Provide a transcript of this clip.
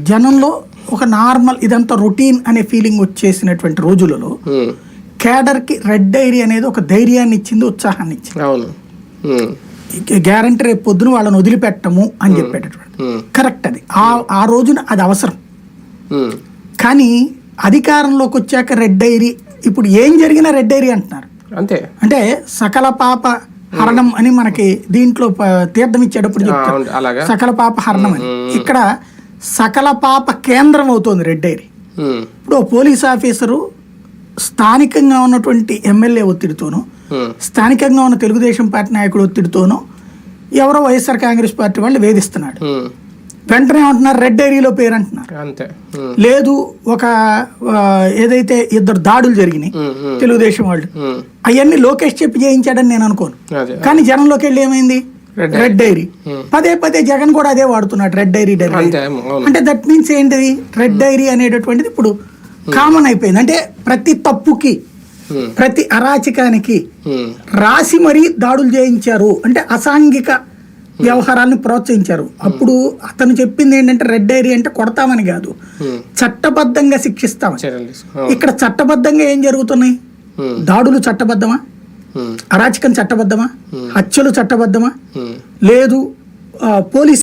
జనంలో ఒక నార్మల్ ఇదంతా రొటీన్ అనే ఫీలింగ్ వచ్చేసినటువంటి రోజులలో కేడర్కి రెడ్ డైరీ అనేది ఒక ధైర్యాన్ని ఇచ్చింది, ఉత్సాహాన్ని ఇచ్చింది. అవును, గ్యారంటీ రేపు పొద్దున వాళ్ళని వదిలిపెట్టము అని చెప్పేటటువంటి కరెక్ట్. అది ఆ రోజున అది అవసరం. కానీ అధికారంలోకి వచ్చాక రెడ్ డైరీ, ఇప్పుడు ఏం జరిగినా రెడ్ డైరీ అంటున్నారు. అంతే. అంటే సకల పాప హరణం అని మనకి దీంట్లో తీర్థం ఇచ్చేటప్పుడు చెప్తారు, సకల పాప హరణం అని. ఇక్కడ సకల పాప కేంద్రం అవుతుంది రెడ్ డైరీ. ఇప్పుడు పోలీస్ ఆఫీసరు స్థానికంగా ఉన్నటువంటి ఎమ్మెల్యే ఒత్తిడితోనూ, స్థానికంగా ఉన్న తెలుగుదేశం పార్టీ నాయకుడు ఒత్తిడితోనూ ఎవరో వైఎస్ఆర్ కాంగ్రెస్ పార్టీ వాళ్ళు వేధిస్తున్నాడు. వెంటనే ఏమంటున్నారు, రెడ్ డైరీలో పేరు అంటున్నారు. లేదు, ఒక ఏదైతే ఇద్దరు దాడులు జరిగినాయి తెలుగుదేశం వాళ్ళు, అవన్నీ లోకేష్ చెప్పి చేయించాడని నేను అనుకోను. కానీ జనంలోకి వెళ్ళి ఏమైంది, రెడ్ డైరీ. పదే పదే జగన్ కూడా అదే వాడుతున్నాడు, రెడ్ డైరీ డైరీ. అంటే దట్ మీన్స్ ఏంటిది, రెడ్ డైరీ అనేటటువంటిది ఇప్పుడు కామన్ అయిపోయింది. అంటే ప్రతి తప్పుకి, ప్రతి అరాచకానికి రాసి మరీ దాడులు చేయించారు, అంటే అసాంఘిక వ్యవహారాలను ప్రోత్సహించారు. అప్పుడు అతను చెప్పింది ఏంటంటే రెడ్ డైరీ అంటే కొడతామని కాదు, చట్టబద్ధంగా శిక్షిస్తామని. ఇక్కడ చట్టబద్ధంగా ఏం జరుగుతున్నాయి, దాడులు చట్టబద్ధమా, అరాచకం చట్టబద్ధమా, హత్యలు చట్టబద్ధమా, లేదు పోలీస్